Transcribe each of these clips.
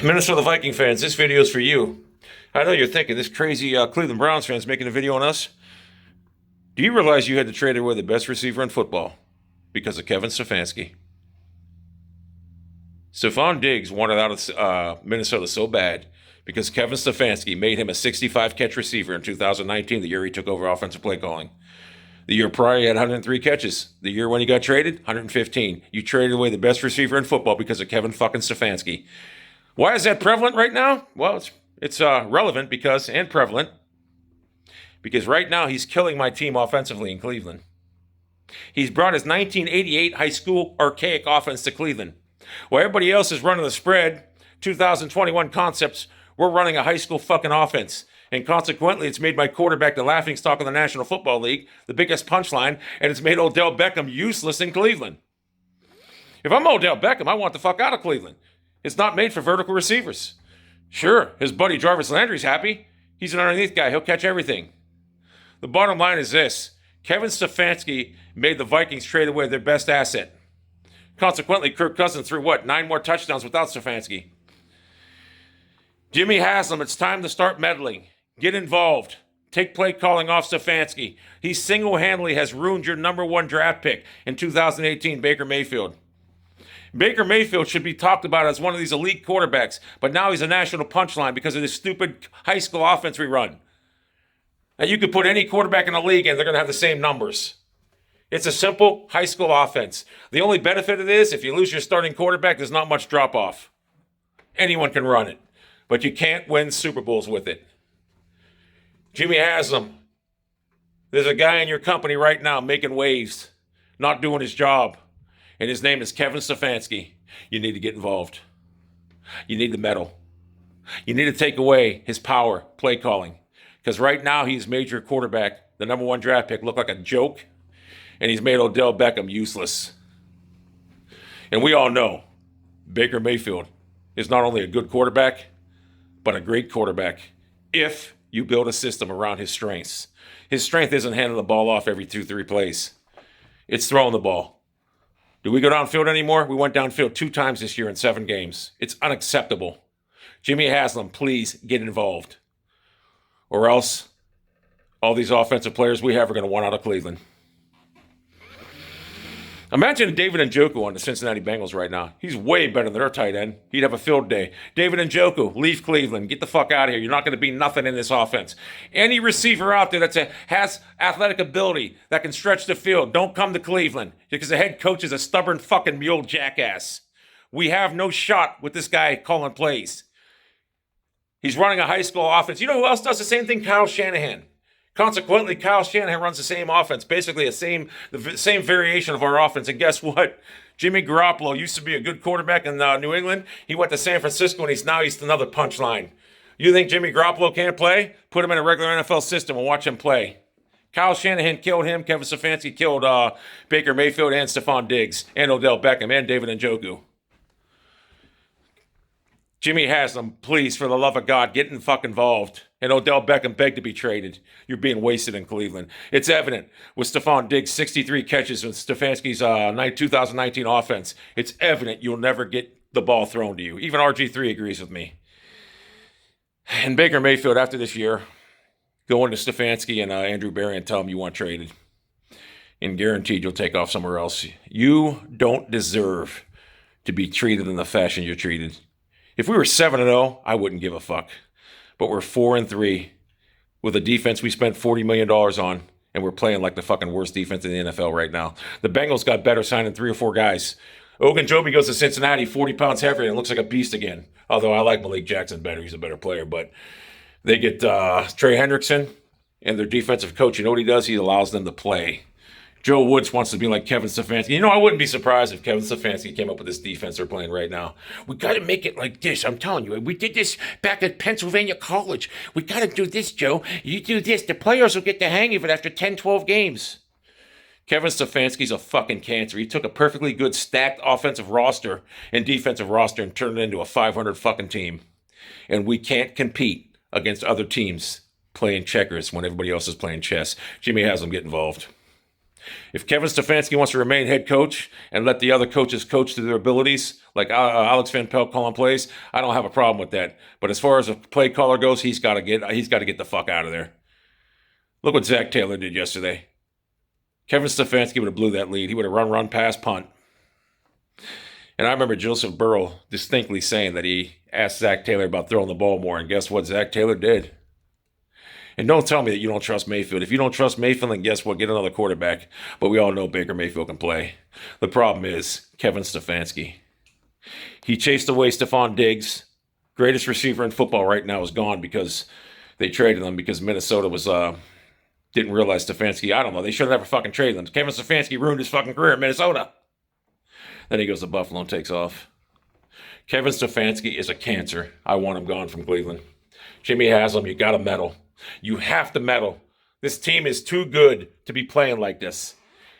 Minnesota Viking fans, this video is for you. I know you're thinking, this crazy Cleveland Browns fan's making a video on us. Do you realize you had to trade away the best receiver in football because of Kevin Stefanski? Stephon Diggs wanted out of Minnesota so bad because Kevin Stefanski made him a 65-catch receiver in 2019, the year he took over offensive play calling. The year prior, he had 103 catches. The year when he got traded, 115. You traded away the best receiver in football because of Kevin fucking Stefanski. Why is that prevalent right now? Well, it's relevant and prevalent because right now he's killing my team offensively in Cleveland. He's brought his 1988 high school archaic offense to Cleveland. While everybody else is running the spread, 2021 concepts, we're running a high school fucking offense. And consequently, it's made my quarterback the laughingstock of the National Football League, the biggest punchline, and it's made Odell Beckham useless in Cleveland. If I'm Odell Beckham, I want the fuck out of Cleveland. It's not made for vertical receivers. Sure, his buddy Jarvis Landry's happy. He's an underneath guy. He'll catch everything. The bottom line is this. Kevin Stefanski made the Vikings trade away their best asset. Consequently, Kirk Cousins threw 9 more touchdowns without Stefanski. Jimmy Haslam, it's time to start meddling. Get involved. Take play calling off Stefanski. He single-handedly has ruined your number 1 draft pick in 2018, Baker Mayfield. Baker Mayfield should be talked about as one of these elite quarterbacks, but now he's a national punchline because of this stupid high school offense we run. Now, you could put any quarterback in the league and they're going to have the same numbers. It's a simple high school offense. The only benefit of this, if you lose your starting quarterback, there's not much drop-off. Anyone can run it, but you can't win Super Bowls with it. Jimmy Haslam, there's a guy in your company right now making waves, not doing his job, and his name is Kevin Stefanski. You need to get involved. You need to meddle. You need to take away his power, play calling, because right now he's made your quarterback, the number 1 draft pick, look like a joke, and he's made Odell Beckham useless. And we all know Baker Mayfield is not only a good quarterback, but a great quarterback if you build a system around his strengths. His strength isn't handing the ball off every 2-3 plays. It's throwing the ball. Do we go downfield anymore? We went downfield 2 times this year in 7 games. It's unacceptable. Jimmy Haslam, please get involved. Or else all these offensive players we have are going to want out of Cleveland. Imagine David Njoku on the Cincinnati Bengals right now. He's way better than their tight end. He'd have a field day. David Njoku, leave Cleveland. Get the fuck out of here. You're not going to be nothing in this offense. Any receiver out there that has athletic ability that can stretch the field, don't come to Cleveland because the head coach is a stubborn fucking mule jackass. We have no shot with this guy calling plays. He's running a high school offense. You know who else does the same thing? Kyle Shanahan. Consequently, Kyle Shanahan runs the same offense, basically the same variation of our offense. And guess what? Jimmy Garoppolo used to be a good quarterback in New England. He went to San Francisco, and he's another punchline. You think Jimmy Garoppolo can't play? Put him in a regular NFL system and watch him play. Kyle Shanahan killed him. Kevin Stefanski killed Baker Mayfield and Stephon Diggs and Odell Beckham and David Njoku. Jimmy Haslam, please, for the love of God, get involved. And Odell Beckham begged to be traded. You're being wasted in Cleveland. It's evident with Stephon Diggs' 63 catches with Stefanski's 2019 offense. It's evident you'll never get the ball thrown to you. Even RG3 agrees with me. And Baker Mayfield, after this year, go into Stefanski and Andrew Berry and tell them you want traded. And guaranteed you'll take off somewhere else. You don't deserve to be treated in the fashion you're treated. If we were 7-0, I wouldn't give a fuck. But we're 4-3 with a defense we spent $40 million on, and we're playing like the fucking worst defense in the NFL right now. The Bengals got better signing 3 or 4 guys. Ogunjobi goes to Cincinnati, 40 pounds heavier, and looks like a beast again. Although I like Malik Jackson better. He's a better player. But they get Trey Hendrickson and their defensive coach. You know what he does? He allows them to play. Joe Woods wants to be like Kevin Stefanski. You know, I wouldn't be surprised if Kevin Stefanski came up with this defense they're playing right now. We got to make it like this. I'm telling you, we did this back at Pennsylvania College. We got to do this, Joe. You do this. The players will get the hang of it after 10, 12 games. Kevin Stefanski's a fucking cancer. He took a perfectly good stacked offensive roster and defensive roster and turned it into a 500 fucking team. And we can't compete against other teams playing checkers when everybody else is playing chess. Jimmy Haslam, get involved. If Kevin Stefanski wants to remain head coach and let the other coaches coach to their abilities, like Alex Van Pelt calling plays, I don't have a problem with that. But as far as a play caller goes, he's got to get the fuck out of there. Look what Zach Taylor did yesterday. Kevin Stefanski would have blew that lead. He would have run, pass, punt. And I remember Joseph Burrow distinctly saying that he asked Zach Taylor about throwing the ball more, and guess what Zach Taylor did? And don't tell me that you don't trust Mayfield. If you don't trust Mayfield, then guess what? Get another quarterback. But we all know Baker Mayfield can play. The problem is Kevin Stefanski. He chased away Stephon Diggs. Greatest receiver in football right now is gone because they traded him because Minnesota was didn't realize Stefanski. I don't know. They should have never fucking traded him. Kevin Stefanski ruined his fucking career in Minnesota. Then he goes to Buffalo and takes off. Kevin Stefanski is a cancer. I want him gone from Cleveland. Jimmy Haslam, you got to meddle. You have to meddle. This team is too good to be playing like this.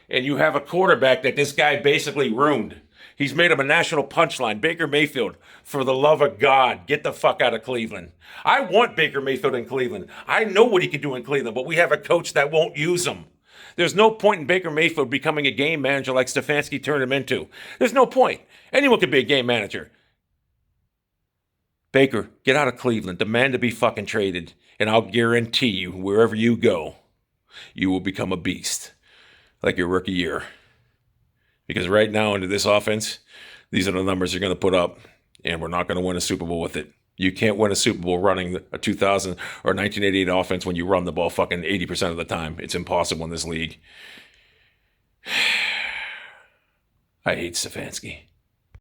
And you have a quarterback that this guy basically ruined. He's made him a national punchline. Baker Mayfield, for the love of God, get the fuck out of Cleveland. I want Baker Mayfield in Cleveland. I know what he can do in Cleveland, but we have a coach that won't use him. There's no point in Baker Mayfield becoming a game manager like Stefanski turned him into. There's no point. Anyone could be a game manager. Baker, get out of Cleveland. Demand to be fucking traded. And I'll guarantee you, wherever you go, you will become a beast. Like your rookie year. Because right now, into this offense, these are the numbers you're going to put up. And we're not going to win a Super Bowl with it. You can't win a Super Bowl running a 2000 or 1988 offense when you run the ball fucking 80% of the time. It's impossible in this league. I hate Stefanski.